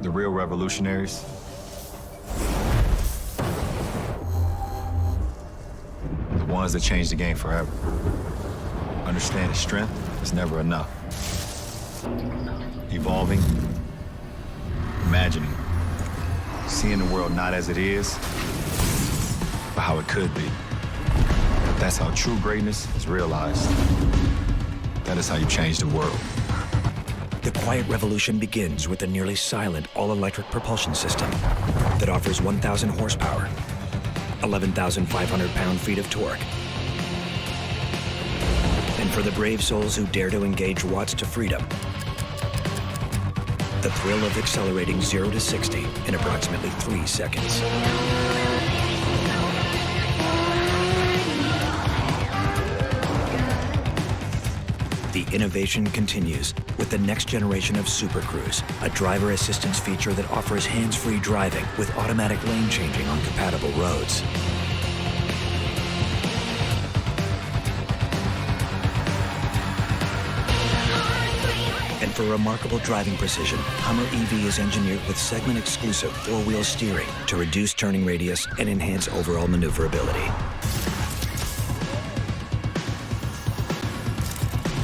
The real revolutionaries are the ones that change the game forever. Understanding strength is never enough. Evolving, imagining, seeing the world not as it is, but how it could be. That's how true greatness is realized. That is how you change the world. The quiet revolution begins with a nearly silent all-electric propulsion system that offers 1,000 horsepower, 11,500 pound-feet of torque. And for the brave souls who dare to engage watts to freedom, the thrill of accelerating 0 to 60 in approximately 3 seconds. The innovation continues with the next generation of Super Cruise, a driver assistance feature that offers hands-free driving with automatic lane changing on compatible roads. And for remarkable driving precision, Hummer EV is engineered with segment-exclusive four-wheel steering to reduce turning radius and enhance overall maneuverability.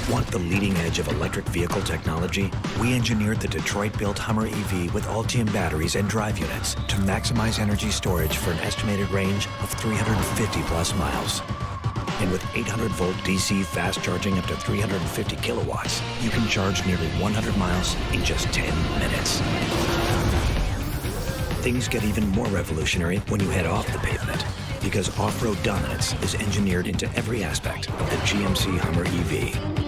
Want the leading edge of electric vehicle technology? We engineered the Detroit-built Hummer EV with Ultium batteries and drive units to maximize energy storage for an estimated range of 350 plus miles. And with 800-volt DC fast charging up to 350 kilowatts, you can charge nearly 100 miles in just 10 minutes. Things get even more revolutionary when you head off the pavement, because off-road dominance is engineered into every aspect of the GMC Hummer EV.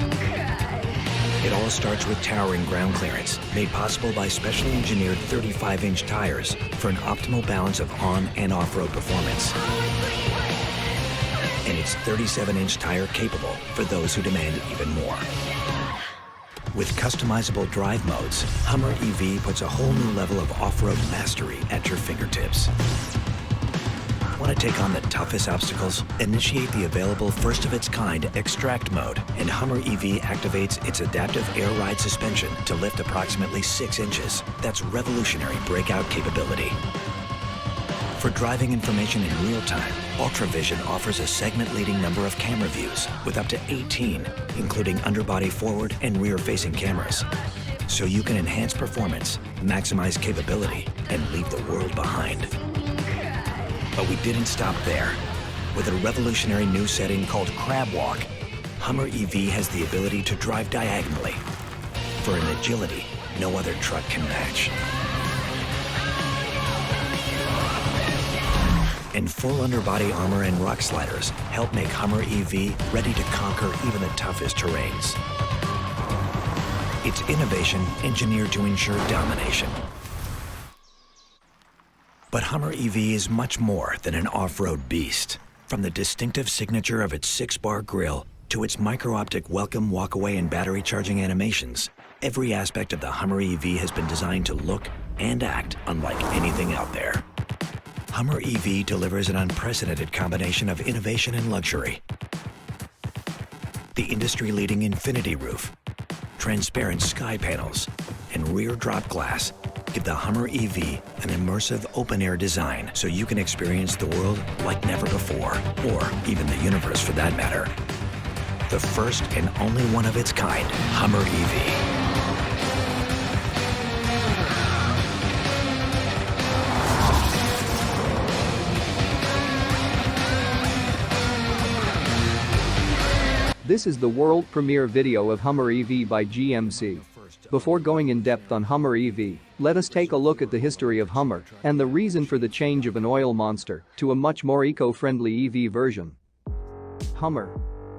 It all starts with towering ground clearance, made possible by specially engineered 35-inch tires for an optimal balance of on- and off-road performance. And it's 37-inch tire capable for those who demand even more. With customizable drive modes, Hummer EV puts a whole new level of off-road mastery at your fingertips. Want to take on the toughest obstacles? Initiate the available first-of-its-kind Extract mode, and Hummer EV activates its adaptive air ride suspension to lift approximately 6 inches. That's revolutionary breakout capability. For driving information in real time, UltraVision offers a segment-leading number of camera views with up to 18, including underbody forward and rear-facing cameras. So you can enhance performance, maximize capability, and leave the world behind. But we didn't stop there. With a revolutionary new setting called Crab Walk, Hummer EV has the ability to drive diagonally for an agility no other truck can match. And full underbody armor and rock sliders help make Hummer EV ready to conquer even the toughest terrains. It's innovation engineered to ensure domination. But Hummer EV is much more than an off-road beast. From the distinctive signature of its 6-bar grille to its micro-optic welcome, walk-away, and battery charging animations, every aspect of the Hummer EV has been designed to look and act unlike anything out there. Hummer EV delivers an unprecedented combination of innovation and luxury. The industry-leading infinity roof, transparent sky panels, and rear drop glass give the Hummer EV an immersive open-air design so you can experience the world like never before, or even the universe for that matter. The first and only one of its kind, Hummer EV. This is the world premiere video of Hummer EV by GMC. Before going in depth on Hummer EV, let us take a look at the history of Hummer and the reason for the change of an oil monster to a much more eco-friendly EV version. Hummer.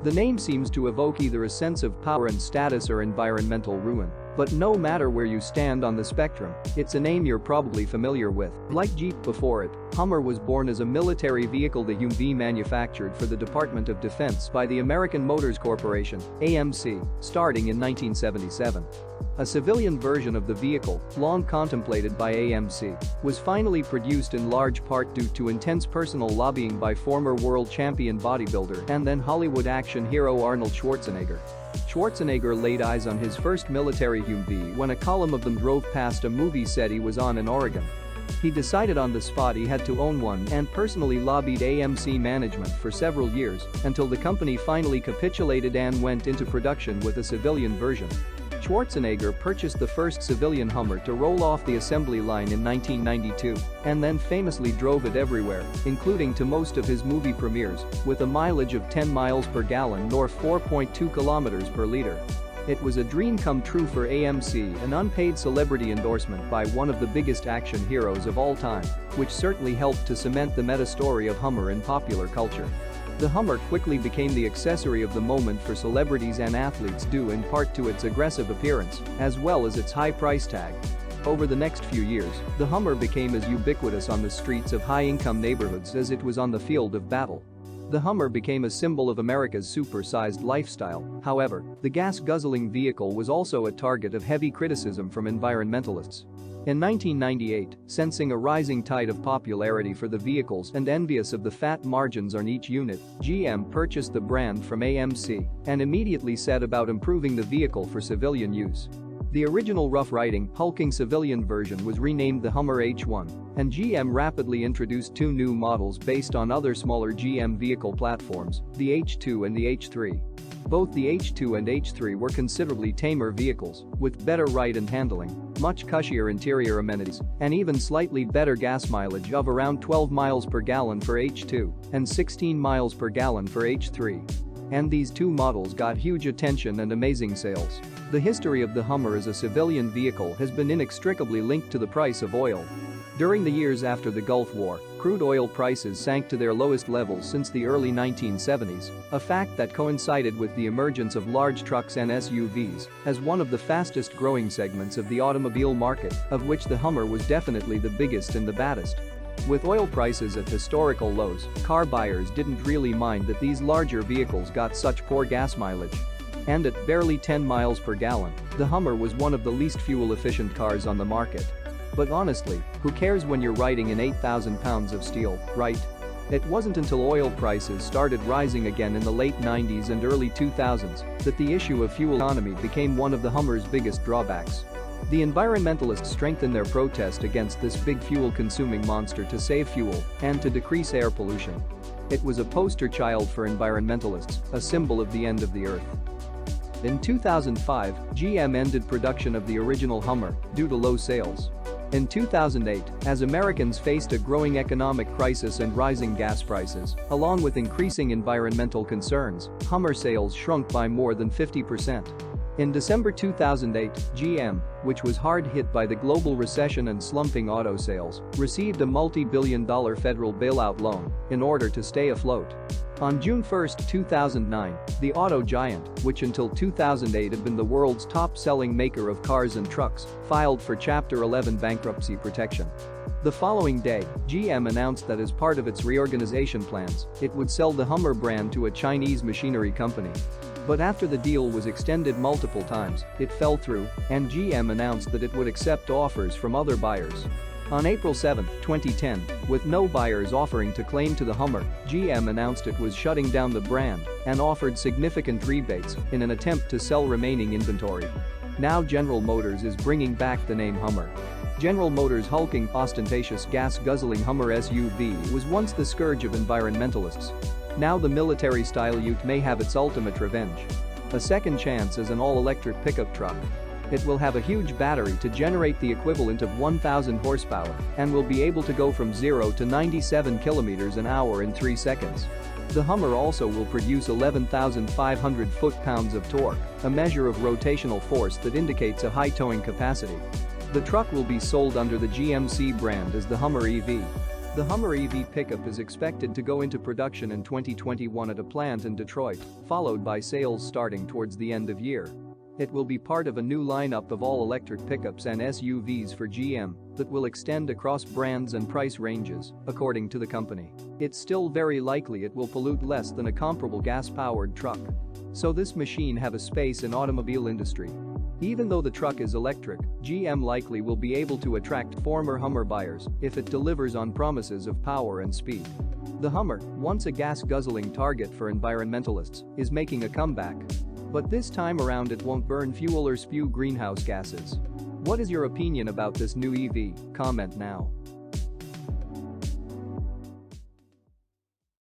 The name seems to evoke either a sense of power and status or environmental ruin. But no matter where you stand on the spectrum, it's a name you're probably familiar with. Like Jeep before it, Hummer was born as a military vehicle, the HUMMER manufactured for the Department of Defense by the American Motors Corporation, AMC, starting in 1977. A civilian version of the vehicle, long contemplated by AMC, was finally produced in large part due to intense personal lobbying by former world champion bodybuilder and then Hollywood action hero Arnold Schwarzenegger. Schwarzenegger laid eyes on his first military Humvee when a column of them drove past a movie set he was on in Oregon. He decided on the spot he had to own one and personally lobbied AMC management for several years until the company finally capitulated and went into production with a civilian version. Schwarzenegger purchased the first civilian Hummer to roll off the assembly line in 1992 and then famously drove it everywhere, including to most of his movie premieres, with a mileage of 10 miles per gallon or 4.2 kilometers per liter. It was a dream come true for AMC, an unpaid celebrity endorsement by one of the biggest action heroes of all time, which certainly helped to cement the meta-story of Hummer in popular culture. The Hummer quickly became the accessory of the moment for celebrities and athletes due in part to its aggressive appearance, as well as its high price tag. Over the next few years, the Hummer became as ubiquitous on the streets of high-income neighborhoods as it was on the field of battle. The Hummer became a symbol of America's super-sized lifestyle. However, the gas-guzzling vehicle was also a target of heavy criticism from environmentalists. In 1998, sensing a rising tide of popularity for the vehicles and envious of the fat margins on each unit, GM purchased the brand from AMC and immediately set about improving the vehicle for civilian use. The original rough-riding, hulking civilian version was renamed the Hummer H1, and GM rapidly introduced two new models based on other smaller GM vehicle platforms, the H2 and the H3. Both the H2 and H3 were considerably tamer vehicles, with better ride and handling, much cushier interior amenities, and even slightly better gas mileage of around 12 miles per gallon for H2 and 16 miles per gallon for H3. And these two models got huge attention and amazing sales. The history of the Hummer as a civilian vehicle has been inextricably linked to the price of oil. During the years after the Gulf War, crude oil prices sank to their lowest levels since the early 1970s, a fact that coincided with the emergence of large trucks and SUVs as one of the fastest growing segments of the automobile market, of which the Hummer was definitely the biggest and the baddest. With oil prices at historical lows, car buyers didn't really mind that these larger vehicles got such poor gas mileage. And at barely 10 miles per gallon, the Hummer was one of the least fuel-efficient cars on the market. But honestly, who cares when you're riding in 8,000 pounds of steel, right? It wasn't until oil prices started rising again in the late 90s and early 2000s that the issue of fuel economy became one of the Hummer's biggest drawbacks. The environmentalists strengthened their protest against this big fuel-consuming monster to save fuel and to decrease air pollution. It was a poster child for environmentalists, a symbol of the end of the earth. In 2005, GM ended production of the original Hummer due to low sales. In 2008, as Americans faced a growing economic crisis and rising gas prices, along with increasing environmental concerns, Hummer sales shrunk by more than 50%. In December 2008, GM, which was hard hit by the global recession and slumping auto sales, received a multi-billion-dollar federal bailout loan in order to stay afloat. On June 1, 2009, the auto giant, which until 2008 had been the world's top-selling maker of cars and trucks, filed for Chapter 11 bankruptcy protection. The following day, GM announced that as part of its reorganization plans, it would sell the Hummer brand to a Chinese machinery company. But after the deal was extended multiple times, it fell through, and GM announced that it would accept offers from other buyers. On April 7, 2010, with no buyers offering to claim to the Hummer, GM announced it was shutting down the brand and offered significant rebates in an attempt to sell remaining inventory. Now General Motors is bringing back the name Hummer. General Motors' hulking, ostentatious, gas-guzzling Hummer SUV was once the scourge of environmentalists. Now the military-style ute may have its ultimate revenge. A second chance as an all-electric pickup truck. It will have a huge battery to generate the equivalent of 1,000 horsepower and will be able to go from 0 to 97 kilometers an hour in 3 seconds. The Hummer also will produce 11,500 foot-pounds of torque, a measure of rotational force that indicates a high towing capacity. The truck will be sold under the GMC brand as the Hummer EV. The Hummer EV pickup is expected to go into production in 2021 at a plant in Detroit, followed by sales starting towards the end of year. It will be part of a new lineup of all-electric pickups and SUVs for GM that will extend across brands and price ranges, according to the company. It's still very likely it will pollute less than a comparable gas-powered truck. So this machine have a space in automobile industry. Even though the truck is electric, GM likely will be able to attract former Hummer buyers if it delivers on promises of power and speed. The Hummer, once a gas-guzzling target for environmentalists, is making a comeback. But this time around it won't burn fuel or spew greenhouse gases. What is your opinion about this new EV? Comment now.